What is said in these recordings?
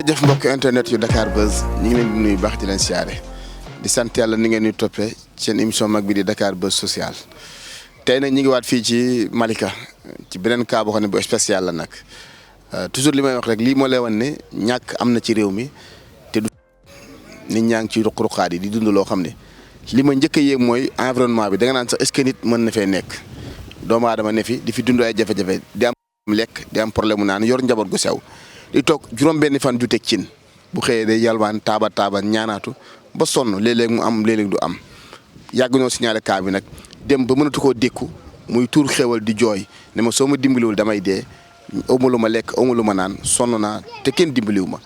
jërëjëf mbokk internet yu Dakar Buzz ñu ngi leen di nuyu baax di leen siyaare di sant yàlla ni ngeen ñu toppee seen émission mag bi di Dakar Buzz social tey nag ñu ngi waat fii ci Malika ci beneen cas boo xam ne bu spécial la nag toujours li may wax rek lii moo lay wan ne ñàkk am na ci réew mi te du nit ñaa ngi ci ruq-ruqaat yi di dund loo xam ne li ma njëkk a yéeg mooy environnement bi da nga naan sax est-ce que nit mën na fee nekk doomu aadama ne fi di fi dund ay jafe-jafe di am lekk di am problème mu naan yor njaboot gu sew di toog juróom-benni fan ju teg cin bu xëyee day yalwaan taaba ñaanaatu ba sonn léeg-léeg mu am léeg-léeg du am yàgg ñoo signalé cas bi nag dem ba mënatu koo dékku muy tuur xéwal di jooy ne ma soo ma dimbaliwul damay dee awma lu ma lekk awma lu ma naan sonn naa te kenn dimbaliwu ma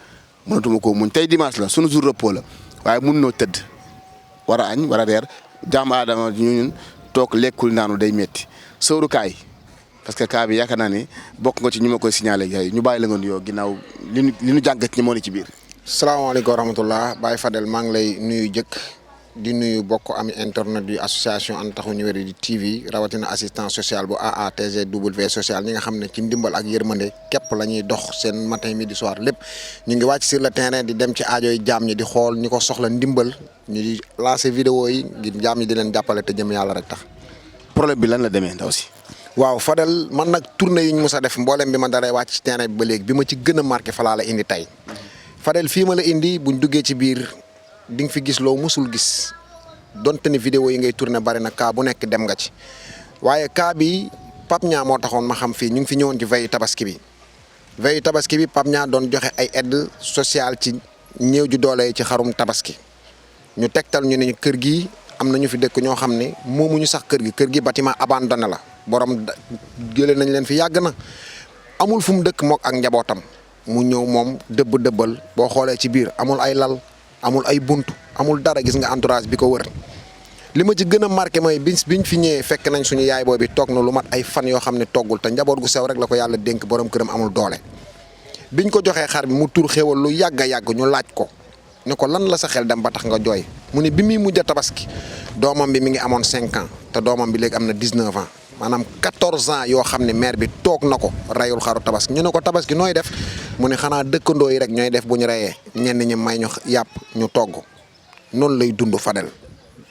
mënatuma koo muñ tey dimanche la sunu jour repos la waaye mun noo tëdd war a añ war a reer jaam aadama ñun toog lekkul naanu day metti sóoru kaay parce que cas bi yaakaar naa ne bokk nga ci ñu ma koy signalé gars ñu bàyyi la nga nuyoo ginnaaw li ñu jàngat ñi moo ne ci biir. salaamaaleykum wa rahmatulah Baye Fadel maa ngi lay nuyu jëkk di nuyu bokk ami internet yu association And Taxawu Ñu Wéradi di TV rawatina assistance sociale bu AATGW social ñi nga xam ne ci ndimbal ak yërmande képp la ñuy dox seen matin midi soir lépp ñu ngi wàcc sur le terrain di dem ci aajo yi jaam ñi di xool ñi ko soxla ndimbal ñu di lancer vidéo yi ngir jaam ñi di leen jàppale te jëm yàlla rek tax. problème bi lan la demee ndaw si. waaw Fadel man nag tournée yi ñu mës a def mboolem bi ma daree wàcc ci terrain bi ba léegi bi ma ci gën a marqué fa laa la indi tey Fadel fii ma la indi buñ duggee ci biir di nga fi gis loo musul gis donte ni vidéo yi ngay tourné bari na cas bu nekk dem nga ci waaye cas bi Pape Niang moo taxoon ma xam fii ñu ngi fi ñëwoon ci veille tabaski bi Pape Niang doon joxe ay aide sociale ci ñëw ju doole yi ci xarum tabaski ñu tegtal ñu ne kër gi am na ñu fi dëkk ñoo xam ne moomuñu sax kër gi bâtiment abandonné la borom jëlee nañ leen fi yàgg na amul fu mu dëkk mook ak njabootam mu ñëw moom dëbbal boo xoolee ci biir amul ay lal amul ay buntu amul dara gis nga entourage bi ko wër li ma ci gën a marqué mooy biñ fi ñëwee fekk nañ suñu yaay boobi toog na lu mat ay fan yoo xam ne toggul te njaboot gu sew rek la ko yàlla dénk borom këram amul doole biñ ko joxee xar bi mu tur xéwal lu yàgg a yàgg ñu laaj ko ne ko lan la sa xel dem ba tax nga jooy mu ne bi muy mujj a tabaski doomam bi mi ngi amoon 5 ans te doomam bi léegi am na 19 ans maanaam 14 ans yoo xam ne maire bi toog na ko rayul xaru tabaski ñu ne ko tabaski nooy def mu ne xanaa dëkkandoo yi rek ñooy def bu ñu reyee ñenn ñi may ñu yàpp ñu togg noonu lay dund Fadel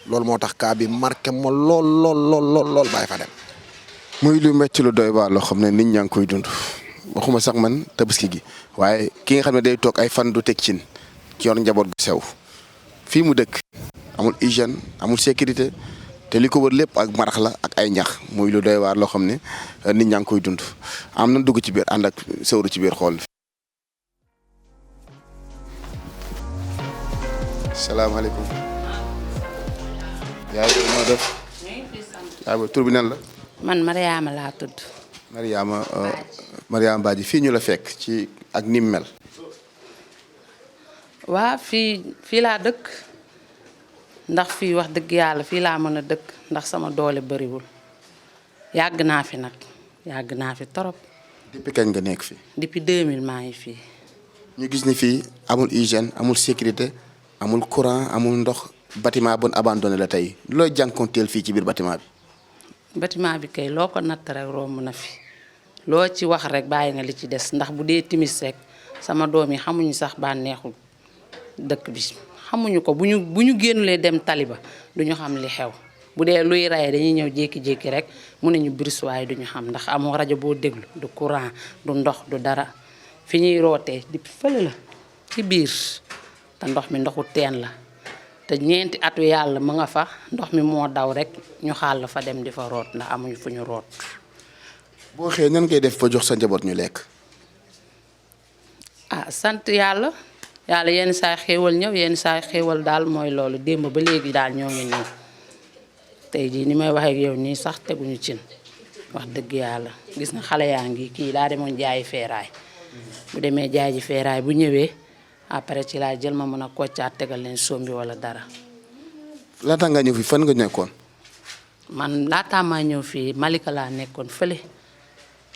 loolu moo tax cas bi marqué ma lool Baye Fadel. muy lu metti lu doy waar loo xam ne nit ñaa ngi koy dund waxuma sax man tabaski gi waaye ki nga xam ne day toog ay fan du teg cin ci yor njaboot gu sew fii mu dëkk amul hygiène amul sécurité. te li ko wër lépp ak marax la ak ay ñax muy lu doy waar loo xam ne nit ñaa ngi koy dund am na dugg ci biir ànd ak sëwru ci biir xool. salaamaaleykum. yaay booy noo def. yaay booy tur bi nan la. man Mariama laa tudd. Mariama Badji fii ñu la fekk ci ak nim mel. waa fii laa dëkk. ndax fii wax dëgg yàlla fii laa mën a dëkk ndax sama doole bariwul yàgg naa fi nag yàgg naa fi torop. depuis kañ nga nekk fii. depuis 2000 maa ngi fii. ñu gis ni fii amul hygiène amul sécurité amul courant amul ndox bâtiment bon abandonné la tey looy jànkonteel fii ci biir bâtiment bi. bâtiment bi kay loo ko natt rek romb na fi loo ci wax rek bàyyi nga li ci des ndax bu dee timis rek sama doom yi xamuñu sax bànneexu dëkk bi. xamuñu ko bu ñu génnulee dem taliba duñu xam li xew bu dee luy raye dañuy ñëw jékki-jékki rek mu ne ñu biris waaye duñu xam ndax amoo rajo boo déglu du courant du ndox du dara fi ñuy rootee di fële la ci biir te ndox mi ndoxu teen la te ñeenti atu yàlla mu nga fa ndox mi moo daw rek ñu xàll fa dem di fa root ndax amuñu fu ñu root. boo xëyee nan ngay def ba jox sa njaboot ñu lekk. sant yàlla. yàlla yenn saa xéewal ñëw yenn saa xéewal daal mooy loolu démb ba léegi daal ñoo ngi nii tey jii ni may waxee ak yow nii sax teguñu cin wax dëgg yàlla gis nga xale yaa ngi kii daa demoon jaayi feeraay bu demee jaay ji feeraay bu ñëwee après ci laa jël ma mën a koccaat tegal leen sombi wala dara. laata nga ñëw fi fan nga nekkoon. man laataa maa ñëw fii Malika laa nekkoon fële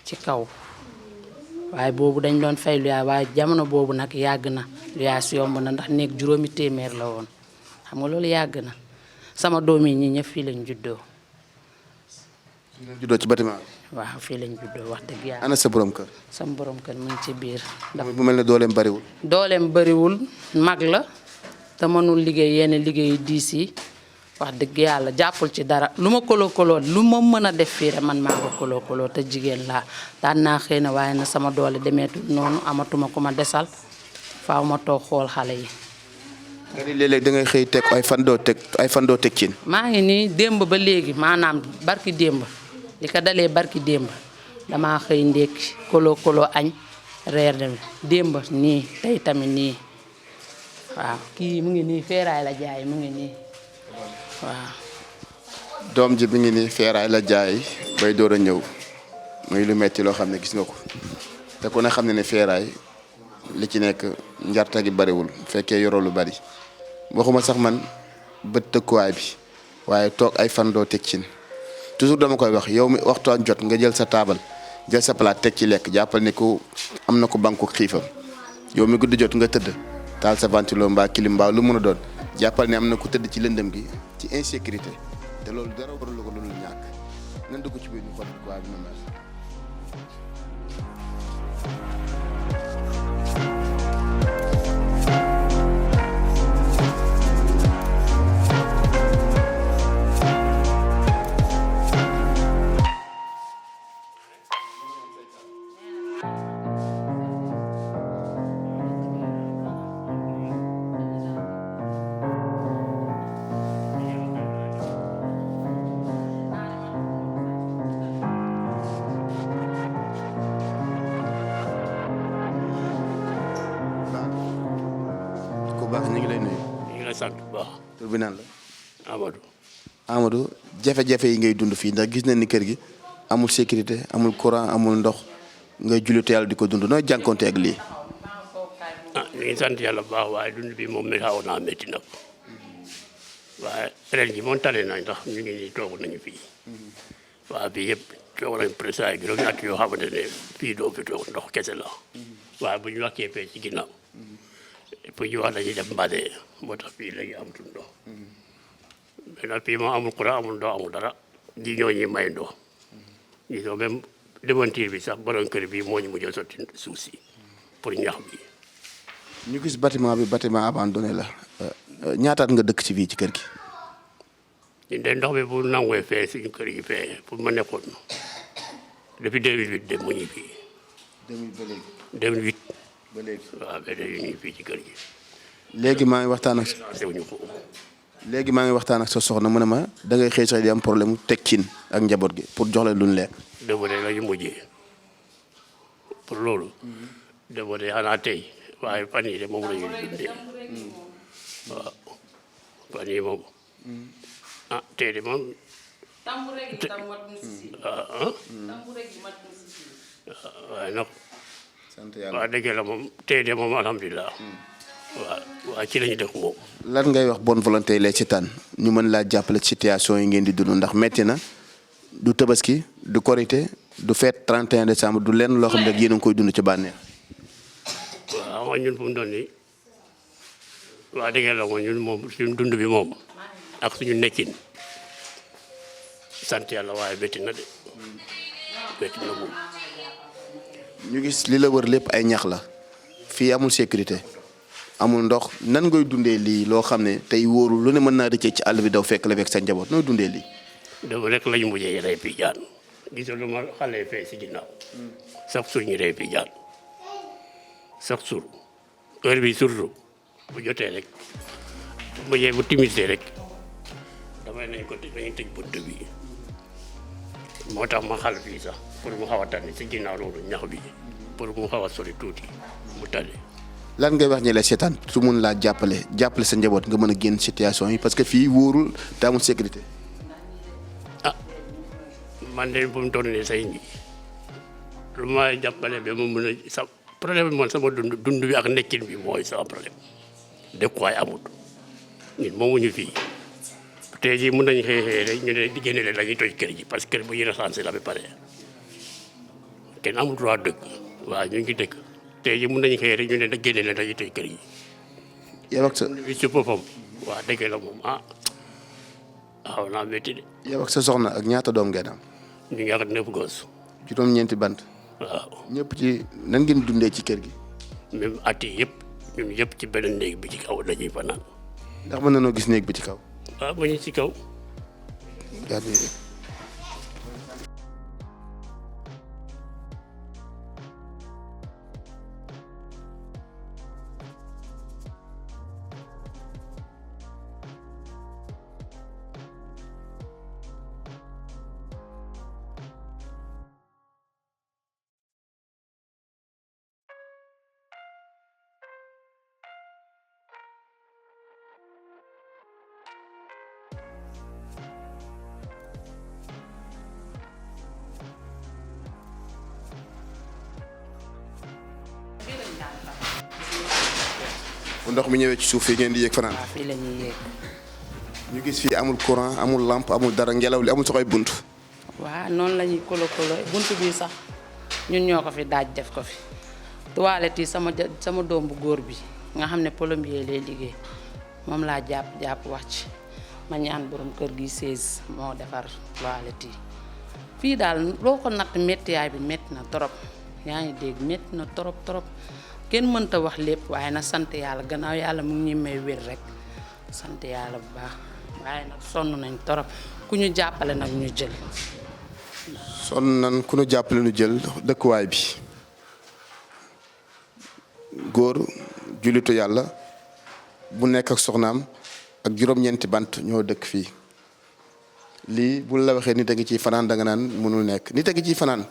ci kaw. waaye boobu dañ doon fay luyaas waaye jamono boobu nag yàgg na luyaas yomb na ndax néeg 200 la woon xam nga loolu yàgg na sama doom yi ñi ñëpp fii lañ juddoo. juddoo ci bâtiment bi. waaw fii lañ juddoo wax dëgg yàlla. ana sa borom kër. sama borom kër mu ngi ci biir. ndax bu mel ne dooleem bariwul. dooleem bariwul mag la te mënul liggéey yenn liggéeyu diis yi wax dëgg yàlla jàppul ci dara lu ma koloo lu ma mën a def fii rek man maa ko koloo te jigéen laa daan naa xëy na waaye na sama doole demeetul noonu amatuma ku ma desal faaw ma toog xool xale yi. nga ni léeg-léeg da ngay xëy teg ay fan doo teg cin. maa ngi nii démb ba léegi maanaam barki démb li ko dalee barki démb damaa xëy ndékki koloo añ reer dem démb nii tey tamit nii waaw kii mu ngi nii feeraay la jaay mu ngi nii waaw. doom ji mi ngi nii feeraay la jaay bay door a ñëw muy lu metti loo xam ne gis nga ko te ku ne xam ne feeraay li ci nekk njarta gi bariwul bu fekkee yoroo lu bari waxuma sax man bët tëkkuwaay bi waaye toog ay fan doo teg cin toujours dama koy wax yow mi waxtaan jot nga jël sa taabal jël sa palaat teg ci lekk jàppal ne ko am na ko banku xiifam yow mi guddi jot nga tëdd taal sa ventilo mbaa kilim mbaa lu mën a doon jàppal ne am na ko tëdd ci lëndëm gi ci insécurité te loolu dara warul ko loolu ñàkk nan dugg ci biir ñu xool quoi bi ma mel. baax ñu ngi lay nuyu. ñu ngi lay sant bu baax. tur bi naan la. Amadou. Amadou jafe-jafe yi ngay dund fii ndax gis nañ ni kër gi amul sécurité amul courant amul ndox ngay jullit yàlla di ko dund nooy jànkonte ak lii. ñu ngi sant yàlla bu baax waaye dund bi moom xaw naa métti nag waaye ren ji moom tane nañ ndax ñu ngi nii toog nañu fii waaye bii yëpp toog nañ presque ay juróomi at yoo xamante ne fii doo fi toog ndox kese la waaye bu ñu wàccee fee ci ginnaaw pour ñu wax dañuy def mbade moo tax fii léegi amatul ndox mais nag fii moom amul courant amul ndox amul dara ji ñoo ñuy may ndox ñu soo même devanture bi sax borom kër bi moo ñu mujjee sotti suuf si pour ñax bi. ñu gis bâtiment bi bâtiment abandonné la ñaataat nga dëkk ci fii ci kër gi. ñun de ndox bi bu nanguwee fee suñu kër gi fee pour ma nekkoon depuis 2008 de mu ñu fii. 2008 ba léegi. waaw ba léegi ñu fii ci kër gi. léegi maa ngi waxtaan ak. léegi maa ngi waxtaan ak sa soxna mu ne ma da ngay xëy sax di am problème mu teg cin ak njaboot gi pour jox leen lu ñu lekk. déwénee la ñu mujjee pour loolu. déwénee xanaa tey. waaye fan yii de moom la ñuy dundee waaw fan yii moom ah tey de moom waaye nag waaw dëgg la moom tey de moom alhamdulilah waaw ci la ñu def moom. lan ngay wax bonne volonté yi lay seetaan ñu mën laa jàppale situation yi ngeen di dund ndax metti na du tabaski du korité du fête 31 décembre du lenn loo xam ne yéen a ngi koy dund ci bànneex. waaw ñun fu mu doon nii waa dëgg la moom ñun moom suñu dund bi moom ak suñu nekkin sant yàlla waaye métti na de métti na moom. ñu gis li la wër lépp ay ñax la fii amul sécurité amul ndox nan ngay dundee lii loo xam ne tey wóorul lu ne mën naa rëccee ci àll bi daw fekk la fekk sa njaboot nooy dundee lii. dafa rek lañu mujjee rey fii jaan gisalu ma xale fee si ginnaaw sax suñu rey fii jaan sax sur heure bi surtout bu jotee rek bu mujjee bu timisee rek damay nañ ko dañuy tëj bunt bi moo tax ma xal fii sax pour mu xaw a tane si ginnaaw loolu ñax bi pour mu xaw a sori tuuti mu tane. lan ngay wax ñi lay seetaan su mun laa jàppale sa njaboot nga mën a génn situation yi parce que fii wóorul te amul sécurité. ah man de bu mu toll nii say nji lu ma jàppale ba mu mën a sa problème bi man sama dund bi ak nekkin bi mooy sama problème dëkkuwaay amul ñun moomuñu fii tey jii mun nañu xëy rek ñu ne di génne leen dañuy toj kër gi parce que kër bu ñu recensé la ba pare kenn amul droit dëkk waaw ñu ngi dëkk tey jii mun nañu xëy rek ñu ne da génne leen dañuy toj kër gi. yow ak sa ci boppam waaw dëgg la moom xaw naa métti de. yow ak sa soxna ak ñaata doom ngeen am. ñu ngi ak 9 gos. juróom-ñeenti bant. waaw. ñëpp ci nan ngeen dundee ci kër gi. même at yi yëpp ñun yëpp ci benn néeg bi ci kaw dañuy fanaan. ndax mën nañoo gis néeg bi ci kaw. waaw mu ngi ci kaw. bu ndox mi ñëwee ci suuf fii ngeen di yéeg fanaan. waaw fii la ñuy yéeg. ñu gis fii amul courant amul lampe amul dara ngelaw li amul soxay bunt. waaw noonu la ñuy kolo bunt bi sax ñun ñoo ko fi daaj def ko fi. toilette yi sama doom bu góor bi nga xam ne plombier lay liggéey moom laa jàpp wax ci ma ñaan borom kër gi 16 moo defar toilette yi. fii daal loo ko natt méttiyaay bi métti na trop yaa ngi dégg métti na trop kenn mënta wax lépp waaye nag sant yàlla gannaaw yàlla mu ngi ñuy may wér rek sant yàlla bu baax waaye nag sonn nañ trop ku ñu jàppale nag ñu jël. sonn nañ ku ñu jàppale ñu jël dëkkuwaay bi góor jullitu yàlla bu nekk ak soxnaam ak juróom-ñeenti bant ñoo dëkk fii lii bu la waxee nit a ngi ciy fanaan danga naan mënul nekk nit a ngi ciy fanaan.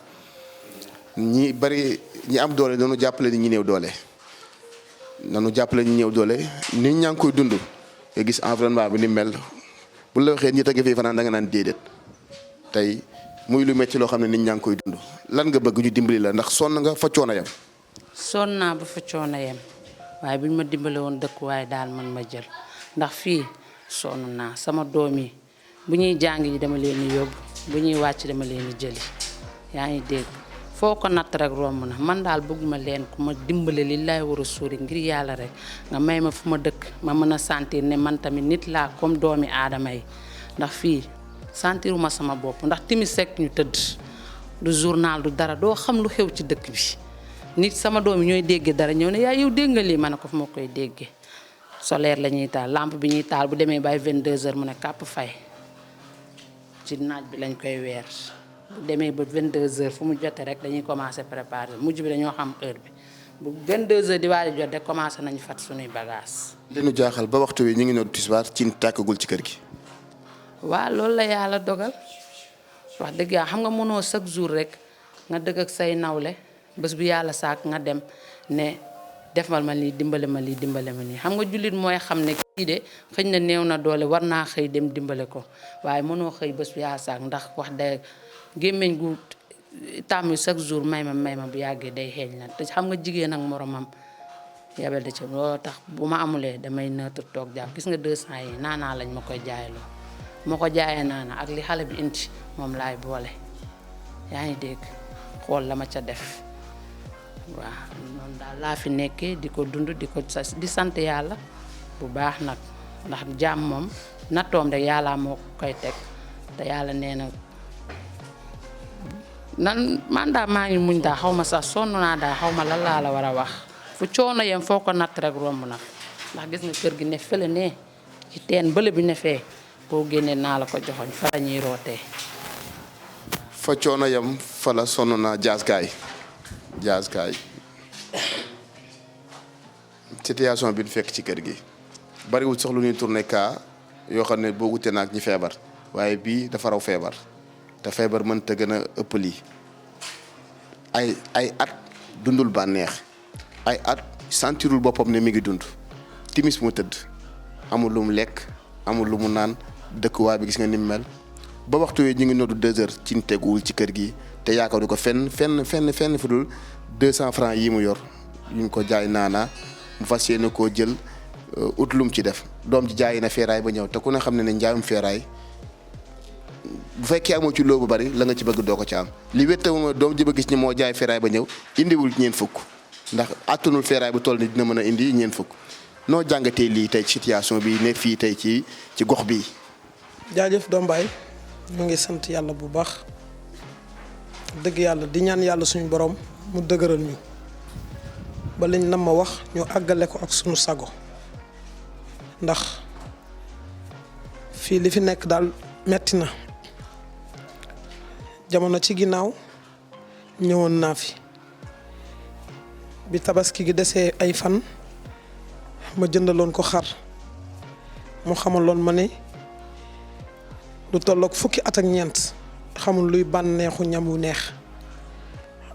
ñi bari ñi am doole nanu jàppale ni ñi néew doole nanu jàppale ñi néew doole nit ñaa ngi koy dund nga gis environnement bi ni mel bu la waxee nit a ngi fii fanaan da nga naan déedéet tey muy lu metti loo xam ne nit ñaa ngi koy dund lan nga bëgg ñu dimbali la ndax sonn nga fa coono yam. sonn naa ba fa coono yam waaye bu ñu ma dimbale woon dëkkuwaay daal man ma jël ndax fii sonn naa sama doom yi bu ñuy jàng yi dama leen di yóbbu bu ñuy wàcc dama leen di jëli yaa ngi dégg. foo ko natt rek romb na man daal bëgguma leen ku ma dimbale li laay war a suuri ngir yàlla rek nga may ma fu ma dëkk ma mën a sentir ne man tamit nit laa comme doomi aadama yi ndax fii sentiruma sama bopp ndax timis rek ñu tëdd du journal du dara doo xam lu xew ci dëkk bi nit sama doom yi ñooy déggee dara ñëw ne yaa yow dégg nga lii ma ne ko fu ma koy déggee solaire la ñuy taal lampe bi ñuy taal bu demee bay 22h mu ne kàpp fay ci naaj bi lañ koy weer bu demee ba 22h fu mu jotee rek dañuy commencé préparer mujj bi dañoo xam heure bi bu 22h di waaj a jot rek commencé nañu fat suñuy bagage li nu jaaxal ba waxtu wi ñu ngi noonu tisbaar ci tàkkagul ci kër gi. waaw loolu la yàlla dogal wax dëgg yàlla xam nga mënoo chaque jour rek nga dëgg ak say nawle bés bu yàlla saak nga dem ne defal ma lii dimbale ma lii dimbale ma nii xam nga jullit mooy xam ne kii de xëy na néew na doole war naa xëy dem dimbale ko waaye mënoo xëy bés bu yàlla saak ndax wax dëgg gémmiñ gu tàmm chaque jour may ma bu yàggee day xeeñ la te xam nga jigéen ak moromam yabel da ci loolu tax bu ma amulee damay neutre toog jàpp gis nga 200 yi naanaa lañ ma koy jaayloo moo ko jaayee naana ak li xale bi indi moom laay boole yaa ngi dégg xool la ma ca def waaw noonu daal laa fi nekkee di ko dund di sant yàlla bu baax nag ndax jaam moom nattoom rek yàlla moo koy teg te yàlla nee na man daal maa ngi muñ daal xaw ma sax sonn naa daal xaw ma lan laa la war a wax fu coono yem foo ko natt rek romb na ndax gis nga kër gi ne fële ne ci teen bële bi ne fee boo génnee naa la ko joxoñ fa la ñuy rootee. fa coono yam fa la sonn naa jaaskaay situation bi ñu fekk ci kër gi bariwul sax lu ñuy tourné cas yoo xam ne boo wutee naag ñi feebar waaye bii dafa raw feebar te feebar mënta gën a ëpp lii ay at dundul bànneex ay at sentirul boppam ne mi ngi dund timis mu tëdd amul lu mu lekk amul lu mu naan dëkkuwaay bi gis nga ni mu mel ba waxtu wi ñu ngi noddu 2h ci teguwul ci kër gi te yaakaaru ko fenn fu dul 200 francs yi mu yor yuñ ko jaay naana mu fas yéene koo jël ut lum ci def doom ji jaayi na feeraay ba ñëw te ku ne xam ne ne njaayum feeraay bu fekkee amoo ci loo bu bari la nga ci bëgg doo ko ci am li wétta moom doom ji ba gis ni moo jaay feeraay ba ñëw indiwul ñeent fukk ndax attanul feeraay bu toll ni dina mën a indi ñeent fukk noo jàngatee lii tey situation bi ne fii tey ci gox bi jaajëf doom baay ñu ngi sant yàlla bu baax dëgg yàlla di ñaan yàlla suñu borom mu dëgëral ñu ba liñ nam ma wax ñu àggale ko ak suñu sago ndax fii li fi nekk daal metti na jamono ci ginnaaw ñëwoon naa fi bi tabaski gi desee ay fan ma jëndaloon ko xar mu xamaloon ma ne lu tolloog fukki at ak ñeent xamul luy bànneexu ñam wu neex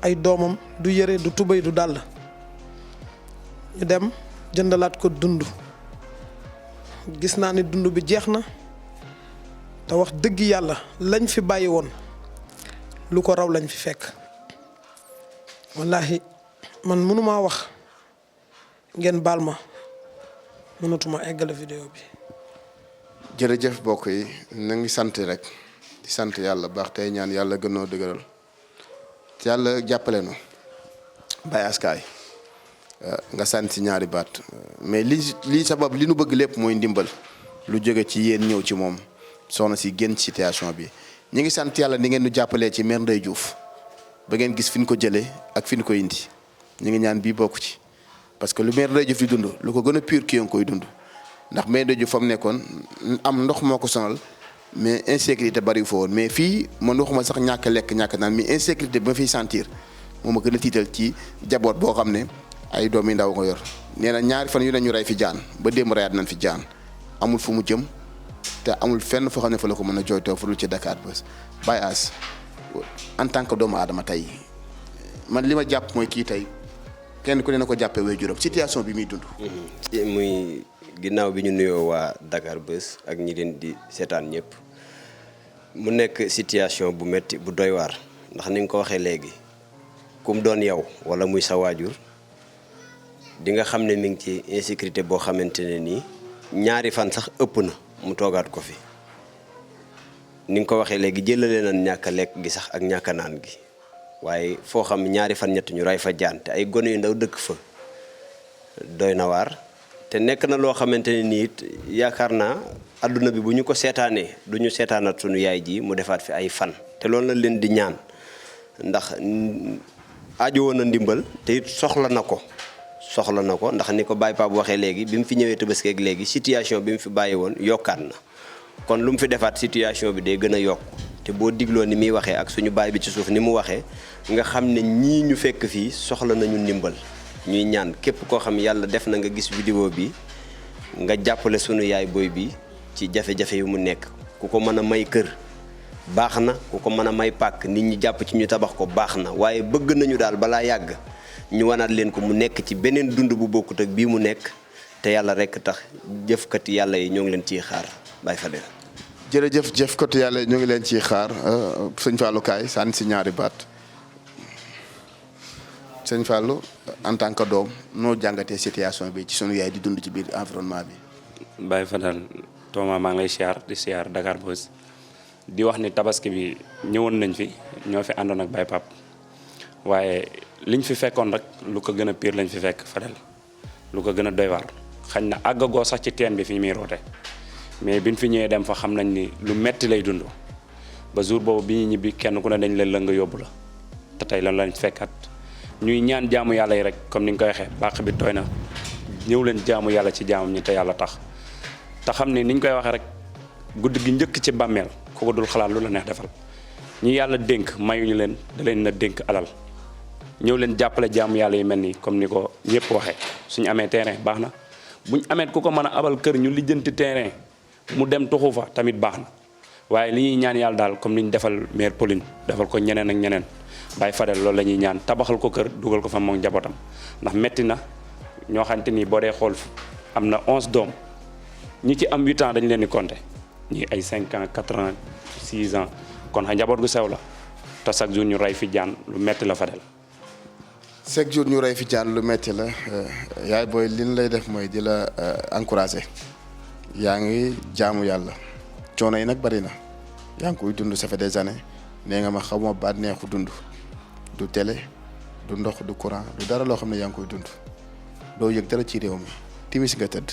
ay doomam du yëre du tubéy du dàll ñu dem jëndalaat ko dund gis naa ni dund bi jeex na te wax dëgg yàlla lañ fi bàyyi woon lu ko raw lañ fi fekk wallaahi man mënumaa wax ngeen baal ma mënatuma eggale vidéo bi. jërëjëf mbokk yi na ngi sant rek di sant yàlla baax tey ñaan yàlla gënoo dëgëral te yàlla jàppale nu Baye Askaay nga sant si ñaari baat mais lii sabab li nu bëgg lépp mooy ndimbal lu jóge ci yéen ñëw ci moom soxna si génn situation bi ñi ngi sant yàlla ni ngeen nu jàppalee ci Mère Ndeye Diouf ba ngeen gis fi ñu ko jëlee ak fi ñu ko indi ñu ngi ñaan bii bokk ci parce que lu Mère Ndeye Diouf di dund lu ko gën a pur ki nga koy dund ndax Mère Ndeye Diouf fa mu nekkoon am ndox moo ko sonal mais insécurité bari fa woon mais fii man waxuma sax ñàkk lekk ñàkk naan mais insécurité bi ma fiy sentir moo ma gën a tiital ci jaboot boo xam ne ay doom yi ndaw nga yor nee na ñaari fan yu ne ñu rey fi jaan ba démb reyaat nañ fi jaan amul fu mu jëm te amul fenn foo xam ne fa la ko mën a jooytoo fu dul ci Dakar Buzz. Baye Ass en tant que doomu aadama tey man li ma jàpp mooy kii tey kenn ku ne na ko jàppee waajuram situation bi muy dund. muy ginnaaw bi ñu nuyoo waa Dakar Buzz ak ñi leen di seetaan ñëpp mu nekk situation bu metti bu doy waar ndax ni nga ko waxee léegi kum doon yow wala muy sa waajur di nga xam ne mi ngi ci insécurité boo xamante ne nii ñaari fan sax ëpp na mu toogaat ko fi ni nga ko waxee léegi jëlale nañ ñàkk a lekk gi sax ak ñàkk a naan gi waaye foo xam ñaari fan ñett ñu rey fa jaan te ay gone yu ndaw dëkk fa doy na waar te nekk na loo xamante ne nii it yaakaar naa adduna bi bu ñu ko seetaanee du ñu seetaanat sunu yaay ji mu defaat fi ay fan te loolu la leen di ñaan ndax aajo woon na ndimbal te it soxla na ko ndax ni ko Baye Pape waxee léegi bi mu fi ñëwee Tabaski ak léegi situation bi mu fi bàyyi woon yokkaat na kon lu mu fi defaat situation bi day gën a yokk te boo digloo ni muy waxee ak suñu baay bi ci suuf ni mu waxee nga xam ne ñii ñu fekk fii soxla nañu ndimbal ñuy ñaan képp koo xam yàlla def na nga gis vidéo bi nga jàppale sunu yaay booy bi ci jafe-jafe yu mu nekk ku ko mën a may kër baax na ku ko mën a may pàkk nit ñi jàpp ci ñu tabax ko baax na waaye bëgg nañu daal balaa yàgg ñu wanaat leen ko mu nekk ci beneen dund bu bokkut ak bii mu nekk te yàlla rekk tax jëfkati yàlla yi ñoo ngi leen ciy xaar Baye Fadel. jërëjëf jëfkati yàlla ñoo ngi leen ciy xaar sëñ Fallou Kaay sànni si ñaari baat sëñ Fallou en tant que doom noo jàngatee situation bi ci sunu yaay di dund ci biir environnement bi. Baye Fadel Thomas maa ngi lay siyaar di siyaar Dakar Buzz di wax ni tabaski bi ñëwoon nañ fi ñoo fi àndoon ak Baye Pape waaye liñ fi fekkoon rek lu ko gën a pire lañ fi fekk Fadel lu ko gën a doy waar xañ na àggagoo sax ci teen bi fi muy roote mais biñ fi ñëwee dem fa xam nañ ni lu metti lay dund ba jour boobu bi ñuy ñibbi kenn ku ne dañ leen la nga yóbbu la te tey lan lañ fekkat ñuy ñaan jaamu yàlla yi rek comme ni nga koy waxee bàq bi tooy na ñëw leen jaamu yàlla ci jaamam ñi te yàlla tax te xam ni niñ koy waxee rek guddi gi njëkk ci bàmmeel ku ko dul xalaat lu la neex defal ñi yàlla dénk mayuñu leen da leen na dénk alal ñëw leen jàppale jaamu yàlla yi mel nii comme ni ko ñëpp waxee suñu amee terrain baax na buñ amee ku ko mën a abal kër ñu lijjanti terrain mu dem tuxu fa tamit baax na waaye li ñuy ñaan yàlla daal comme ni ñu defal maire Pauline defal ko ñeneen ak ñeneen Baye Fadel loolu la ñuy ñaan tabaxal ko kër dugal ko fa moom njabootam ndax metti na ñoo xamante ni boo dee xool am na 11 doom ñi ci am 8 ans dañ leen di compter ñi ay 5 ans 4 ans 6 ans kon xa njaboot gu sew la te chaque jour ñu rey fi jaan lu metti la Fadel. chaque jour ñu rey fi jaan lu metti la yaay booy li ñu lay def mooy di la encourager yaa ngi jaamu yàlla coono yi nag bari na yaa ngi koy dund ça fait des années nee nga ma xamuma baat neexu dund du télé du ndox du courant du dara loo xam ne yaa ngi koy dund doo yëg dara ci réew mi timis nga tëdd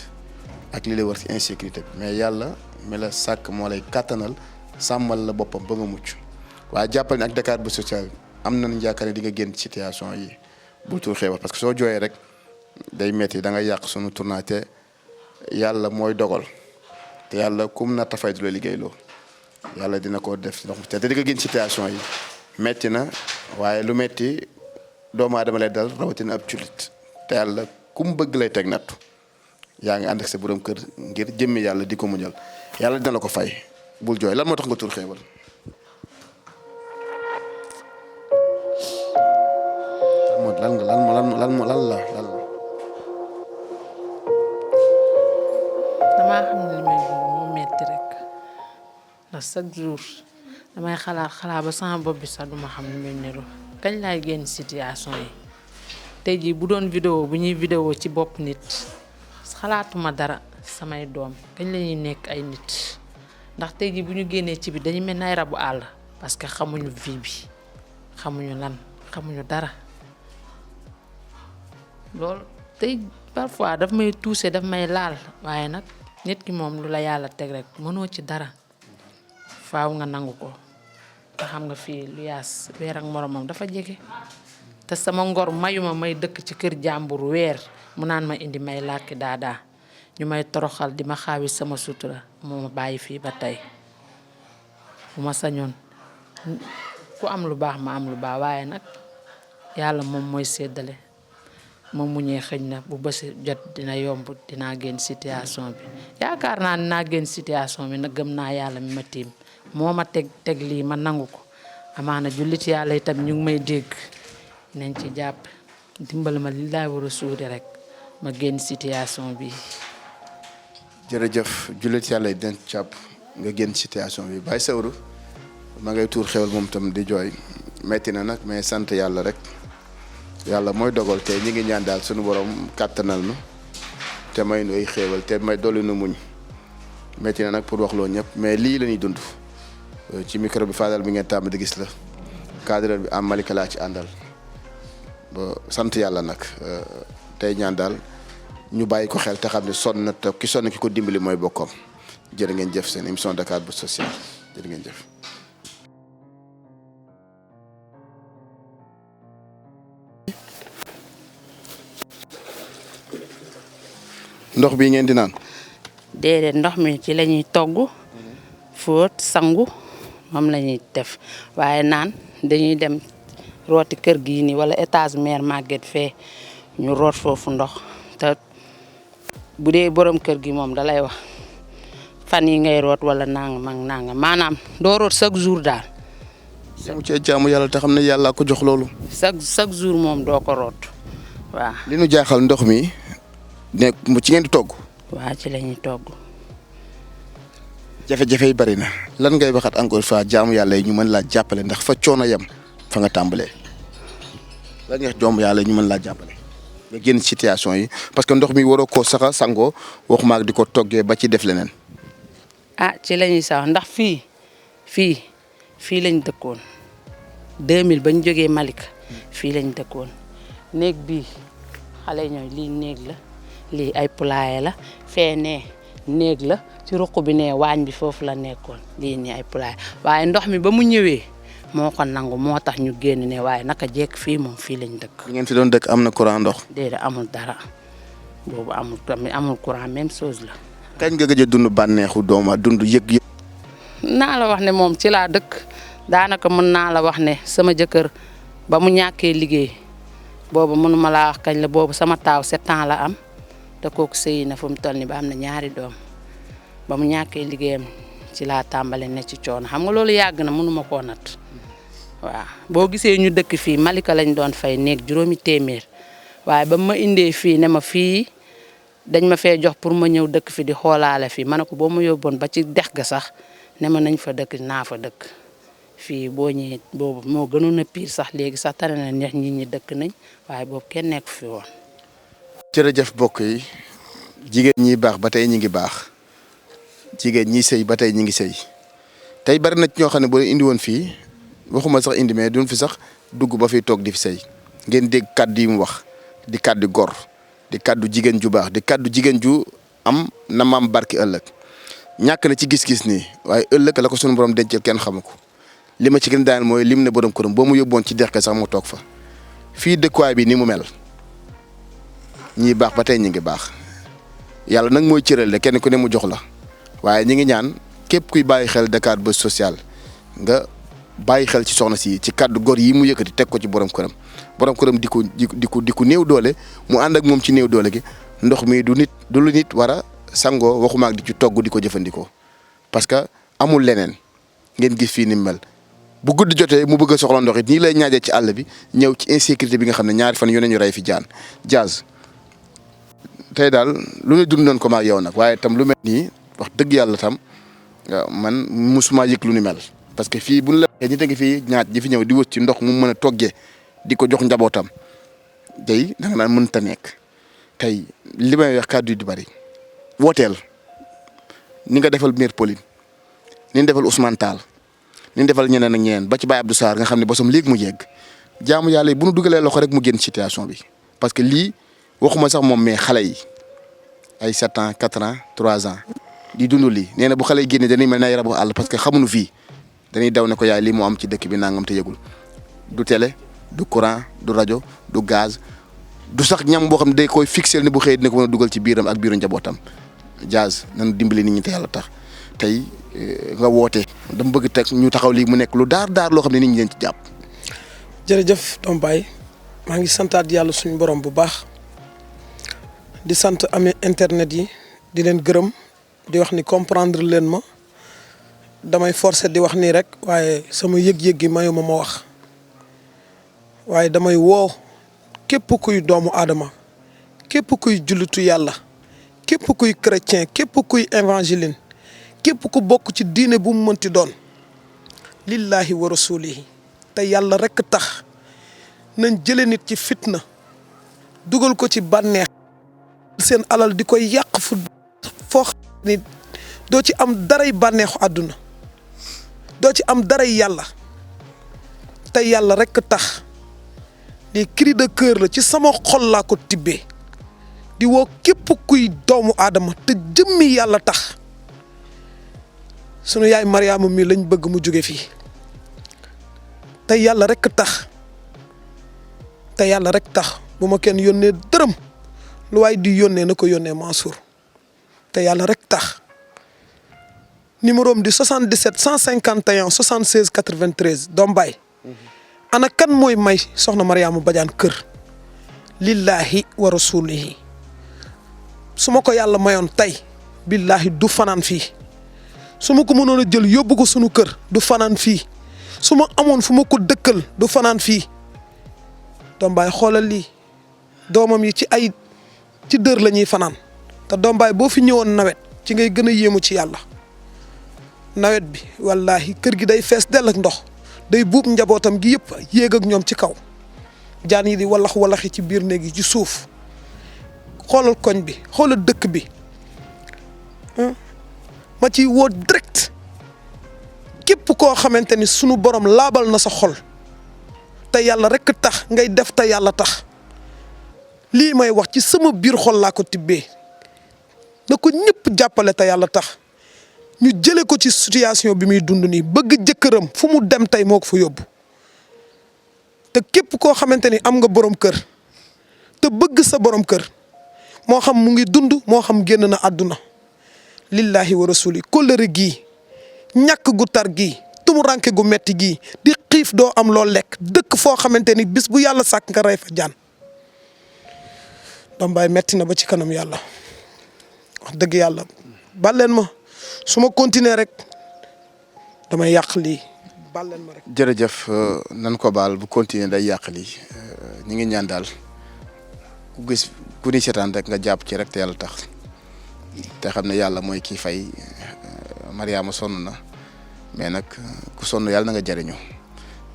ak li lay war ci insécurité bi mais yàlla mi la sàkk moo lay kàttanal sàmmal la boppam ba nga mucc waaye jàppal ne ak Dakar Buzz social am nañu yaakaar ne di nga génn situation yi bu tuur xeewal parce que soo jooyee rek day metti da nga yàq sunu tournage te yàlla mooy dogal te yàlla kum na tafay du la liggéeyloo yàlla dina ko def ndox te di nga génn situation yi metti na waaye lu metti doomu aadama lay dal rawatina ab jullit te yàlla kum bëgg lay teg nattu yaa ngi ànd ak sa borom kër ngir jëmmi yàlla di ko muñal yàlla dina la ko fay bul jooy lan moo tax nga tuur xeewal. lan la. damaa xam ne li may dund moo metti rek ndax chaque jour damay xalaat ba sama bopp bi sax duma xam ne muy niru kañ laay génn situation yi tey jii bu doon vidéo bu ñuy vidéo ci bopp nit xalaatuma dara samay doom kañ la ñuy nekk ay nit ndax tey jii bu ñu génnee ci bi dañu mel ni ay rabu àll parce que xamuñu vie bi xamuñu lan xamuñu dara loolu tey parfois daf may touché daf may laal waaye nag nit ki moom lu la yàlla teg rek mënoo ci dara faaw nga nangu ko te xam nga fii lu yaas weer ak moromam dafa jege te sama ngor mayuma may dëkk ci kër jàmbur weer mu naan ma indi may làkki daadaa ñu may toroxal di ma xaawi sama sutura moo ma bàyyi fii ba tey bu ma sañoon ku am lu baax ma am lu baax waaye nag yàlla moom mooy séddale moom mu ñee xëñ na bu bës jot dina yomb dinaa génn situation bi yaakaar naa dinaa génn situation bi nag gëm naa yàlla mi ma tiim moo ma teg lii ma nangu ko amaana jullit yàlla itam ñu ngi may dégg nañ ci jàpp dimbali ma li laay war a suude rek ma génn situation bi. jërëjëf jullit yàlla dinañ jàpp nga génn situation bi Baye Sawru ma ngay tuur xewal moom tam di jooy metti na nag mais sant yàlla rek yàlla mooy dogal te ñi ngi ñaan daal sunu borom kàttanal nu te may nu ay xéewal te may dolli nu muñ metti na nag pour wax loo ñëpp mais lii la ñuy dund ci micro bi Fadal bi ngeen tàmm di gis la cadreur bi am Malika laa ci àndal ba sant yàlla nag tey ñaan daal ñu bàyyi ko xel te xam ne sonn na te ki sonn ki ko dimbali mooy bokkam jërë ngeen jëf seen émission Dakar Buzz Social jërë ngeen jëf. ndox bi ngeen di naan. déedéet ndox mi ci la ñuy togg fóot sangu moom la ñuy def waaye naan dañuy dem rooti kër gii nii wala étage mère Maguette fee ñu root foofu ndox te bu dee borom kër gi moom dalay wax fan yi ngay root wala nangam ak nangam maanaam doo root chaque jour daal. mu cee jaamu yàlla te xam ne yàlla ko jox loolu. chaque jour moom doo ko root waaw. li nu jaaxal ndox mi nekk mu ci ngeen di togg. waaw ci la ñuy togg. jafe-jafe yi bari na lan ngay waxat encore fois jaamu yàlla yi ñu mën laa jàppale ndax fa coono yem fa nga tàmbalee lan nga jaamu yàlla yi ñu mën laa jàppale nga génn situation yi parce que ndox mi waroo koo saxa sangoo waxuma ak di ko toggee ba ci def leneen. ah ci la ñuy sax ndax fii lañ dëkkoon 2000 bañ jógee Malika fii lañ dëkkoon néeg bii xale ñooy lii néeg la lii ay poulailler la fee nee néeg la ci ruq bi ne waañ bi foofu la nekkoon lii nii ay poulailler waaye ndox mi ba mu ñëwee moo ko nangu moo tax ñu génn ne waaye naka jekk fii moom fii lañ dëkk. li ngeen fi doon dëkk am na courant ndox. déedéet amul dara boobu amul courant même chose la. kañ nga gëj a dund bànneexu dooma dund yëg. naa la wax ne moom ci laa dëkk daanaka mën naa la wax ne sama jëkkër ba mu ñàkkee liggéey boobu mënuma laa wax kañ la boobu sama taaw 7 ans la am te kooku sëyi na fu mu toll nii ba am na 2 doom ba mu ñàkkee liggéeyam ci laa tàmbale ne ci coono xam nga loolu yàgg na mënuma koo nat waaw. boo gisee ñu dëkk fii Malika lañ doon fay néeg 5 téeméer waaye ba ma indee fii ne ma fii dañ ma fee jox pour ma ñëw dëkk fi di xoolaale fii ma ne ko boo ma yóbboon ba ci dex ga sax ne ma nañ fa dëkk naa fa dëkk fii boo ñëwee boobu moo gënoon a pire sax léegi sax tane na neex nit ñi dëkk nañ waaye boobu kenn nekk fi woon. jërëjëf mbokk yi jigéen ñi baax ba tey ñi ngi baax jigéen ñi sëy ba tey ñi ngi sëy tey bari na ci ñoo xam ne boo indi woon fii waxuma sax indi mais duñ fi sax dugg ba fi toog di fi sëy ngeen dégg kàddu yi mu wax di kàddu gor di kàddu jigéen ju baax di kàddu jigéen ju am na maam barki ëllëg ñàkk na ci gis-gis nii waaye ëllëg la ko sunu borom dencal kenn xamu ko li ma ci gën daan mooy lim ne borom këram boo mu yóbboon ci dex ka sax mu toog fa fii dëkkuwaay bi ni mu mel ñii baax ba tey ñi ngi baax yàlla nag mooy cërale kenn ku ne mu jox la waaye ñi ngi ñaan képp kuy bàyyi xel Dakar Buzz Social nga bàyyi xel ci soxna si ci kàddu gor yi mu yëkkati teg ko ci borom këram di ko néew doole mu ànd ak moom ci néew doole gi ndox mi du lu nit war a sangoo waxuma ak di ci togg di ko jëfandikoo parce que amul leneen ngeen gis fii ni mu mel bu guddi jotee mu bëgg a soxla ndox it nii lay ñaajee ci àll bi ñëw ci insécurité bi nga xam ne ñaari fan yu ne ñu rey fi Diaz tey daal lu ne dundoon ko maag yow nag waaye tam lu mel nii wax dëgg yàlla tam man musuma yëg lu ni mel parce que fii bu ñu la waxee nit a ngi fii ñaat ji fi ñëw di wës ci ndox mu mën a toggee di ko jox njabootam tey da nga naan mënta nekk tey li may wax kàddu yi di bari wooteel ni nga defal maire Pauline ni nga defal Ousmane Tall ni nga defal ñeneen ak ñeneen ba ci Baye Abdou Sarr nga xam ne bosam léegi mu yegg jaamu yàlla yi bu nu dugalee loxo rek mu génn situation bi parce que lii waxuma sax moom mais xale yi ay 7 ans 4 ans 3 ans di dund lii nee na bu xale yi génnee dañuy mel ne ay rabu àll parce que xamuñu fii dañuy daw ne ko yaay lii moo am ci dëkk bi nangam te yëgul du télé du courant du rajo du gaz du sax ñam boo xam ne day koy fixé ne bu xëyee dina ko mën a dugal ci biiram ak biiru njabootam Diaz nañu dimbali nit ñi te yàlla tax tey nga woote dama bëgg teg ñu taxaw lii mu nekk lu daar loo xam ne nit ñi leen ci jàpp. jërëjëf Dom Baye maa ngi santaat yàlla suñu borom bu baax di sant amee internet yi di leen gërëm di wax ni comprendre leen ma damay forcer di wax nii rek waaye sama yëg-yëg gi mayuma ma wax waaye damay woo képp kuy doomu aadama képp kuy jullitu yàlla képp kuy chrétien képp kuy évangéline képp ku bokk ci diine bu mu mënti doon lillahi wa rasulihi te yàlla rekk tax nañ jële nit ci fitna dugal ko ci bànneex seen alal di koy yàq foo xam ni doo ci am daray bànneexu àdduna doo ci am daray yàlla te yàlla rekk tax lii cri de cœur la ci sama xol laa ko tibbee di woo képp kuy doomu aadama te jëmmi yàlla tax sunu yaay Mariama mi lañ bëgg mu jóge fii te yàlla rekk tax bu ma kenn yónnee dërëm lu waay di yónnee na ko yónnee Mansour te yàlla rekk tax numéro am di 77 151 76 93 Dom Baye ana kan mooy may soxna Mariama Badiane kër lillahi wa rasulihi su ma ko yàlla mayoon tey billahi du fanaan fii su ma ko mënoon a jël yóbbu ko sunu kër du fanaan fii su ma amoon fu ma ko dëkkal du fanaan fii Dom Baye xoolal lii doomam yi ci dër la ñuy fanaan te Dom Baye boo fi ñëwoon nawet ci ngay gën a yéemu ci yàlla nawet bi wallahi kër gi day fees dell ak ndox day buub njabootam gi yëpp yéeg ak ñoom ci kaw jaan yi di walaxi ci biir néeg yi ci suuf xoolal koñ bi xoolal dëkk bi ma ciy woo direct képp koo xamante ni sunu borom laabal na sa xol te yàlla rekk tax ngay def te yàlla tax lii may wax ci sama biir xol laa ko tibbee na ko ñëpp jàppale te yàlla tax ñu jële ko ci situation bi muy dund nii bëgg jëkkëram fu mu dem tey moo ko fa yóbbu te képp koo xamante ni am nga borom kër te bëgg sa borom kër moo xam mu ngi dund moo xam génn na àdduna lillahi wa rasuli kóllëre gii ñàkk gu tar gii tumuranke gu metti gii di xiif doo am loo lekk dëkk foo xamante ni bis bu yàlla sàkk nga rey fa jaan Dom Baye metti na ba ci kanam yàlla wax dëgg yàlla bal leen ma su ma continuer rek damay yàq lii bal leen ma rek. jërëjëf nan ko baal bu continuer day yàq lii ñu ngi ñaan daal ku gis ku ni seetaan rek nga jàpp ci rek te yàlla tax te xam ne yàlla mooy kii fay Mariama sonn na mais nag ku sonn yàlla na nga jariñu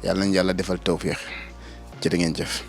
yàlla nañ yàlla defal tawféex jërë ngeen jëf.